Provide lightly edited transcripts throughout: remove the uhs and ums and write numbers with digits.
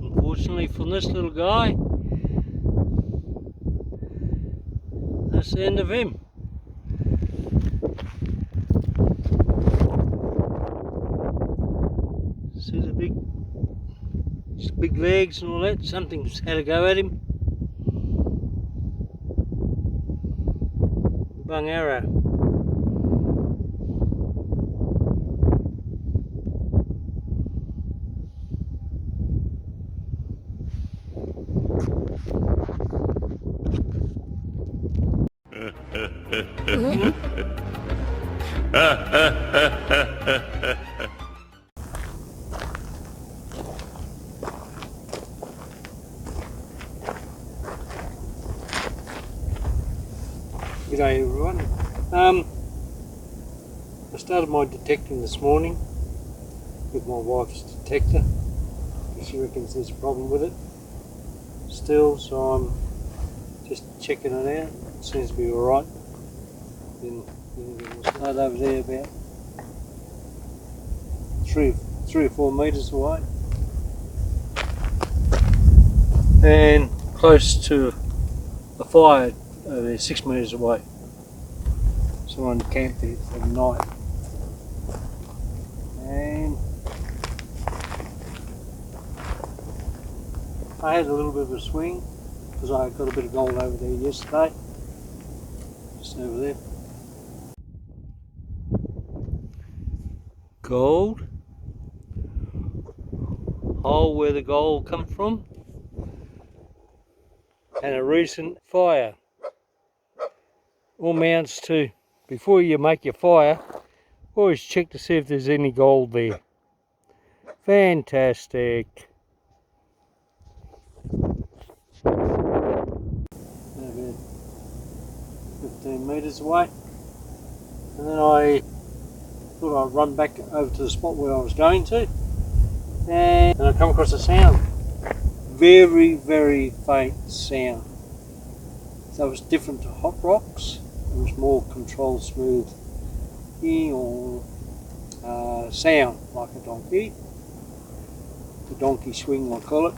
Unfortunately for this little guy, that's the end of him. See the big legs and all that? Something's had a go at him. Bung arrow. G'day everyone. I started my detecting this morning with my wife's detector. She reckons there's a problem with it still, so I'm just checking it out. It seems to be alright. Then we'll start over there about 3 or 4 metres away, and close to a fire over there 6 metres away. Someone camped there for the night, and I had a little bit of a swing because I got a bit of gold over there yesterday, just over there. Gold, hole where the gold come from, and a recent fire. All amounts to, before you make your fire, always check to see if there's any gold there. Fantastic. About 15 metres away, and then I thought I'd run back over to the spot where I was going to, and I come across a sound. Very, very faint sound. So it was different to hot rocks. It was more controlled, smooth or sound like a donkey. The donkey swing, I call it.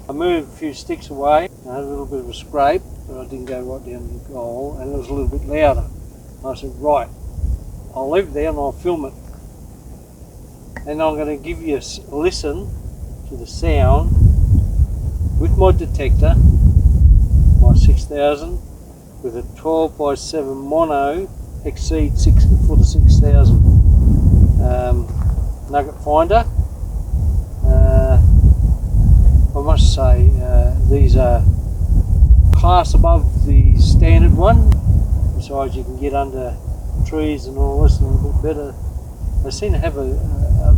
I moved a few sticks away. I had a little bit of a scrape, but I didn't go right down to the goal, and it was a little bit louder. I said, right, I'll leave it there and I'll film it. And I'm going to give you a listen to the sound with my detector, my 6000, with a 12x7 mono Exceed 6 for the 6000 nugget finder. I must say these are class above the standard one. Besides, you can get under trees and all this a little bit better. They seem to have a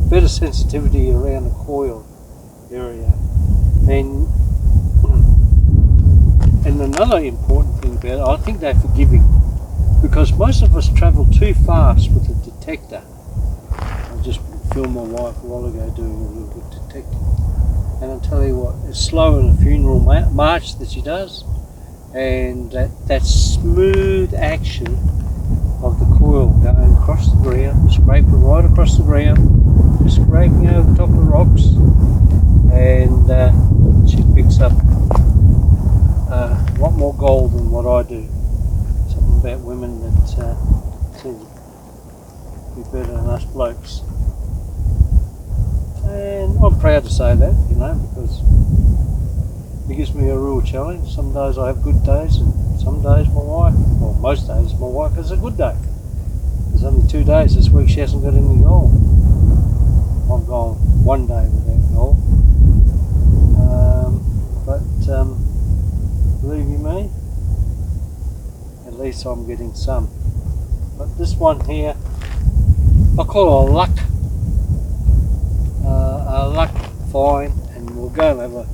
better sensitivity around the coil area. And another important thing about it, I think they're forgiving, because most of us travel too fast with a detector. I just filmed my wife a while ago doing a little bit of detecting, and I'll tell you what, it's slow in a funeral march that she does, and that smooth action of the coil going across the ground, scraping right across the ground, scraping over the top of the rocks, and she picks up a lot more gold than what I do. Something about women that seem to be better than us blokes. And I'm proud to say that, you know, because it gives me a real challenge. Some days I have good days, and some days my wife, well, most days my wife has a good day. There's only 2 days this week she hasn't got any gold. I've gone 1 day without gold. Believe you me, at least I'm getting some. But this one here, I call it a luck find, and we'll go and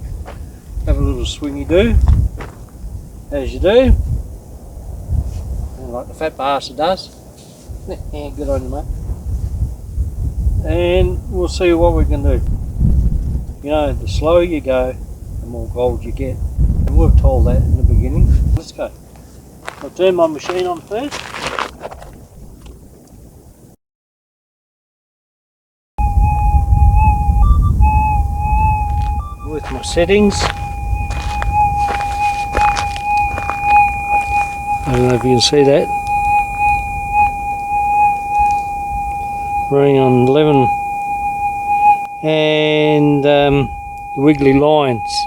have a little swingy do, as you do, and like the fat bastard does. Good on you, mate. And we'll see what we can do. You know, the slower you go, the more gold you get. And we've told that in the beginning. Let's go. I'll turn my machine on first. my settings. I don't know if you can see that. Running on 11. And the wiggly lines.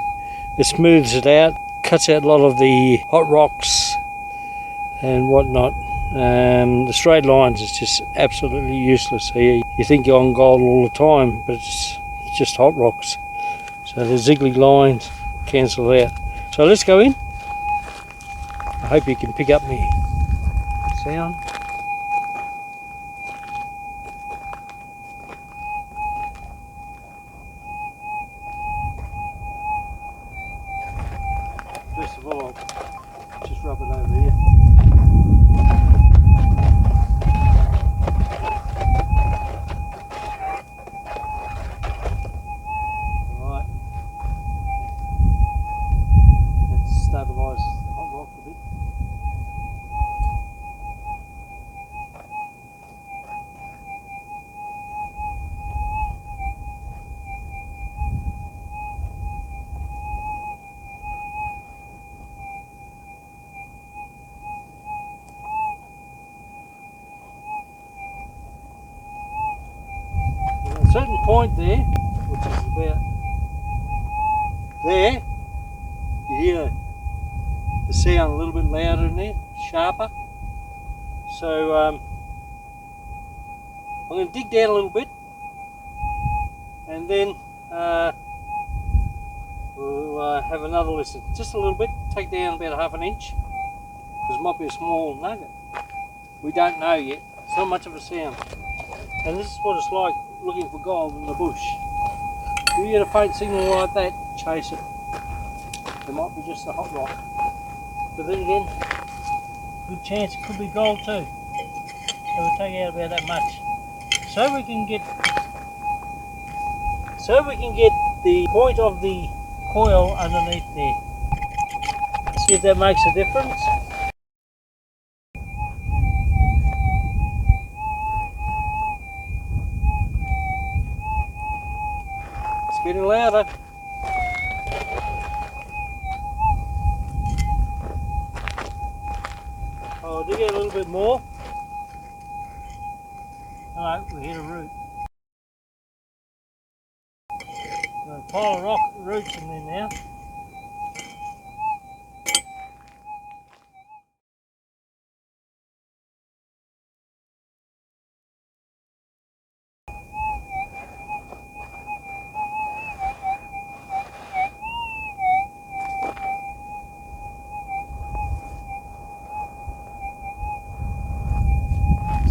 It smooths it out, cuts out a lot of the hot rocks and whatnot. The straight lines is just absolutely useless here. You think you're on gold all the time, but it's just hot rocks. So the ziggly lines cancel out. So let's go in. I hope you can pick up me sound. First of all, I'll just rub it over here. Right. That stabilises the hot rock a bit. At a certain point there, which is about there, you hear the sound a little bit louder in there, sharper. So I'm going to dig down a little bit, and then we'll have another listen. Just a little bit, take down about half an inch, because it might be a small nugget. We don't know yet. It's not much of a sound. And this is what it's like looking for gold in the bush. If you get a faint signal like that, chase it. It might be just a hot rock. But then again, good chance it could be gold too. So we'll take out about that much. So we can get the point of the coil underneath there. See if that makes a difference. It's getting louder. I'll dig it a little bit more. Hello, we hit a root. Got a pile of rock roots in there now.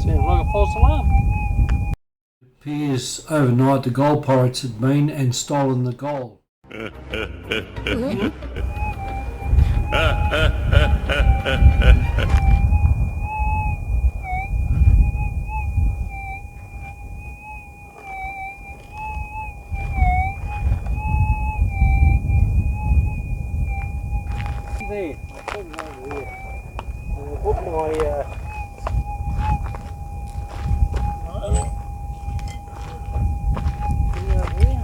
Sounds like a false alarm. It appears overnight the gold pirates had been and stolen the gold. There, I'll put it over there. And I'll put my thing over here.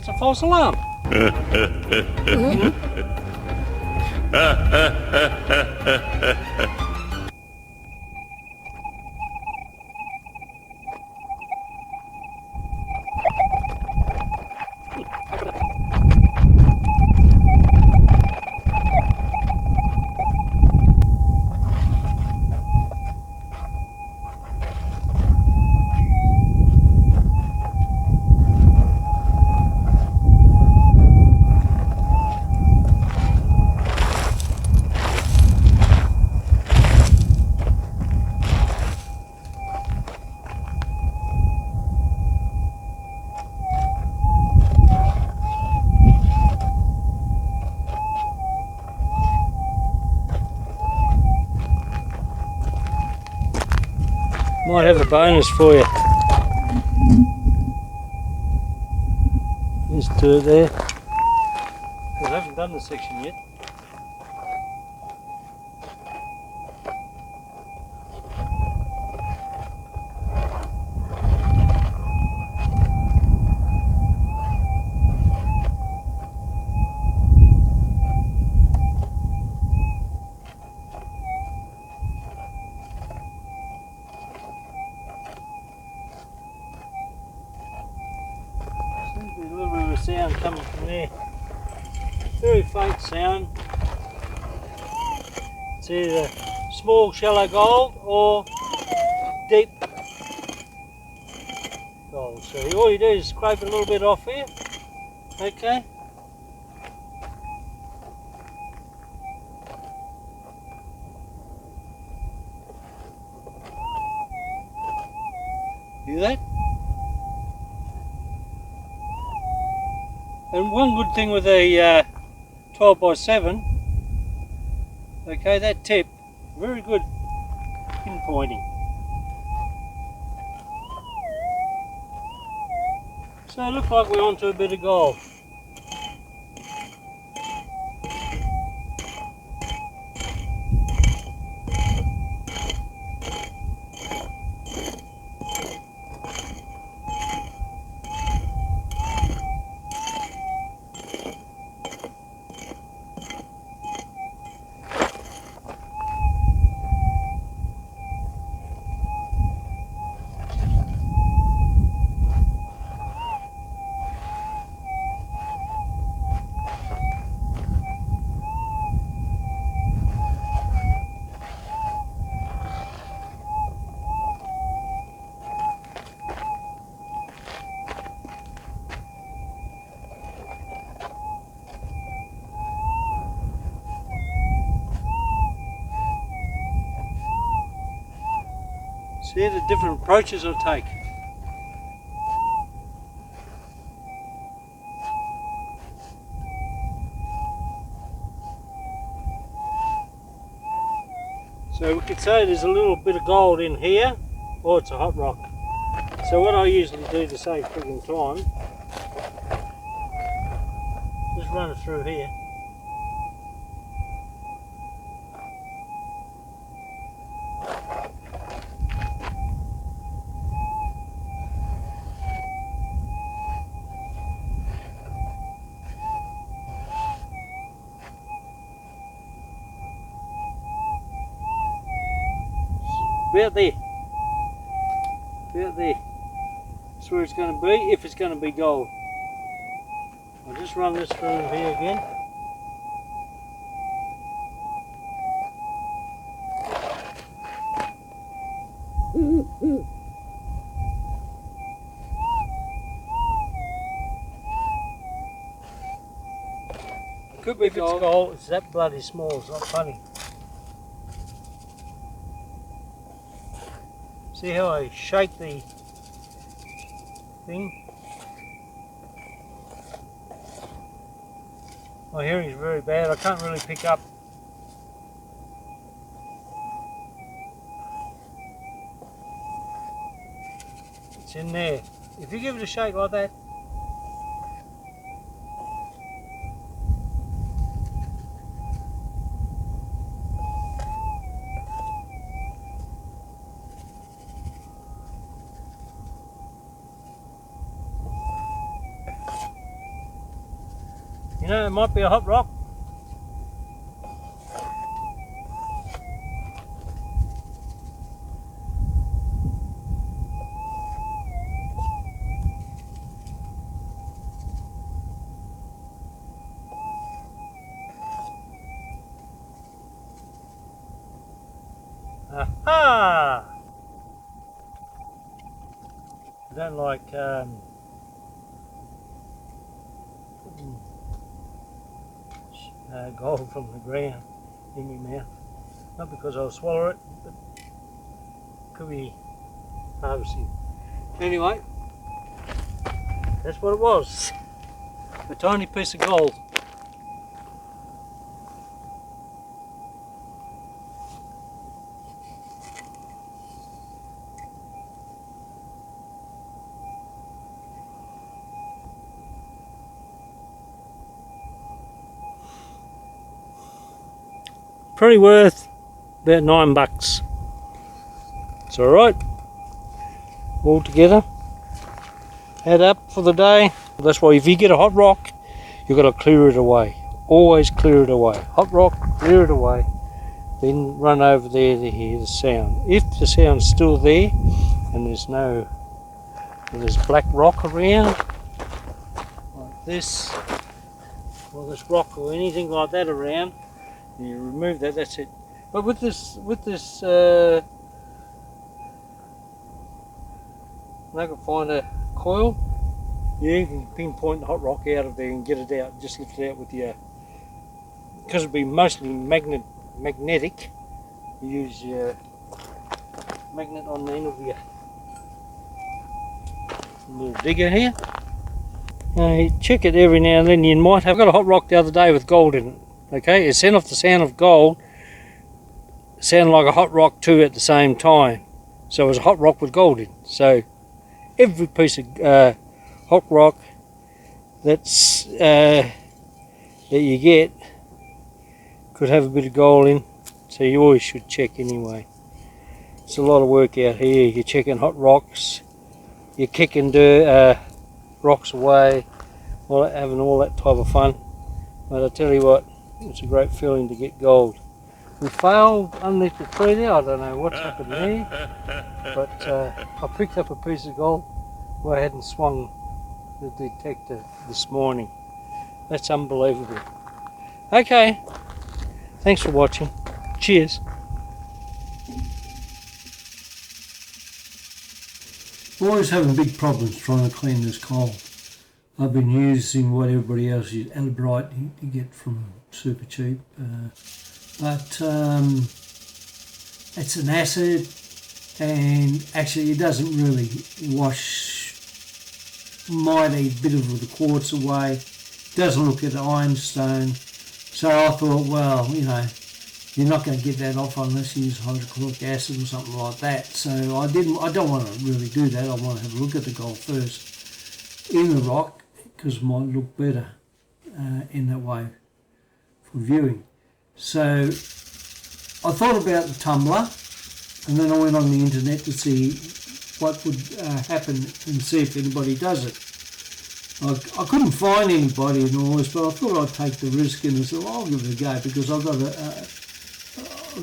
That's a false alarm. Might have a bonus for you. Just do it there. I haven't done this section yet. Seems to be a little bit of a sound coming from there. Very faint sound. It's either small shallow gold or deep gold. So all you do is scrape a little bit off here. Okay. Do that. And one good thing with a 12 by 7, okay, that tip, very good pinpointing. So it looks like we're onto a bit of gold. See the different approaches I take. So we could say there's a little bit of gold in here, or it's a hot rock. So what I usually do to save friggin' time, just run it through here. About there. About there. That's where it's going to be, if it's going to be gold. I'll just run this through here again. It could be gold. If it's gold, it's that bloody small, it's not funny. See how I shake the thing? My hearing is very bad, I can't really pick up. It's in there. If you give it a shake like that, You know, it might be a hot rock. Aha! I don't like gold from the ground in my mouth. Not because I'll swallow it, but could be harvesting. Anyway, that's what it was. A tiny piece of gold. Pretty worth about $9. It's alright. All together. Add up for the day. That's why if you get a hot rock, you've got to clear it away. Always clear it away. Hot rock, clear it away. Then run over there to hear the sound. If the sound's still there and there's black rock around, like this, or this rock or anything like that around, you remove that, that's it. But with this I can find a coil, you can pinpoint the hot rock out of there and get it out, just lift it out with your, because it'll be mostly magnetic, you use your magnet on the end of your little digger here. You check it every now and then. You might have got a hot rock the other day with gold in it. Okay, it sent off the sound of gold, sounded like a hot rock too at the same time. So it was a hot rock with gold in. So every piece of hot rock that you get could have a bit of gold in. So you always should check anyway. It's a lot of work out here. You're checking hot rocks, you're kicking rocks away, having all that type of fun. But I tell you what, it's a great feeling to get gold. We failed underneath the tree there. I don't know what's happened there, but I picked up a piece of gold where I hadn't swung the detector this morning. That's unbelievable. Okay, thanks for watching. Cheers. Always having big problems trying to clean this coal. I've been using what everybody else uses, Albright you get from super cheap, but it's an acid, and actually it doesn't really wash mighty bit of the quartz away. Doesn't look at ironstone, so I thought, well, you know, you're not going to get that off unless you use hydrochloric acid or something like that. So I don't want to really do that. I want to have a look at the gold first in the rock, because it might look better in that way for viewing. So I thought about the tumbler, and then I went on the internet to see what would happen and see if anybody does it. I couldn't find anybody in all this, but I thought I'd take the risk and I said, well, I'll give it a go, because I've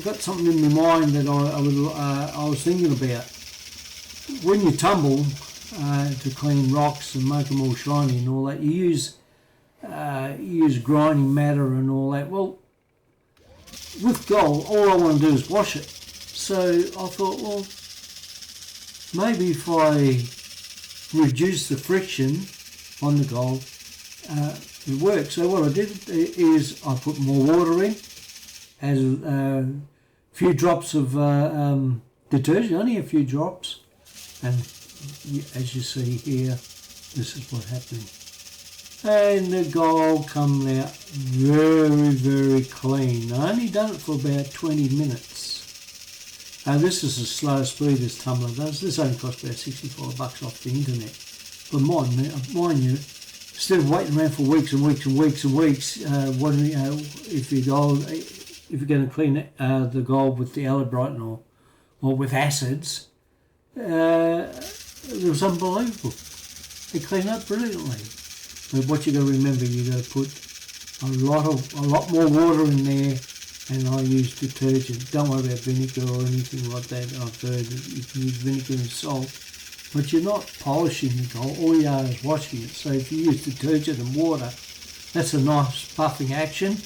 got something in my mind that I was thinking about. When you tumble to clean rocks and make them all shiny and all that, you use grinding matter and all that. Well, with gold, all I want to do is wash it. So I thought, well, maybe if I reduce the friction on the gold, it works. So what I did is I put more water in, as a few drops of detergent, only a few drops, and as you see here, this is what's happening. And the gold coming out very, very clean. I only done it for about 20 minutes. Now this is the slowest speed this tumbler does. This only cost about $65 off the internet. But mind you, instead of waiting around for weeks and weeks and weeks and weeks, if you're going to clean the gold with the Albright or with acids, it was unbelievable. They clean up brilliantly. But what you got to remember, you got to put a lot more water in there, and I use detergent. Don't worry about vinegar or anything like that. I've heard that you can use vinegar and salt, but you're not polishing the gold. All you are is washing it. So if you use detergent and water, that's a nice buffing action,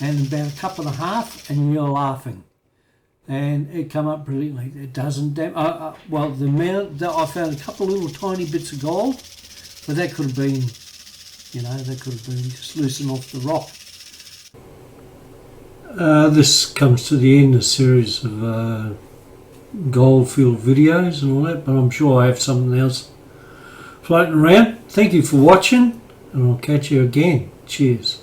and about a cup and a half, and you're laughing. And it come up brilliantly. It doesn't well, the amount that I found a couple of little tiny bits of gold, but that could have been, that could have been just loosened off the rock. This comes to the end of a series of gold-filled videos and all that, but I'm sure I have something else floating around. Thank you for watching, and I'll catch you again. Cheers.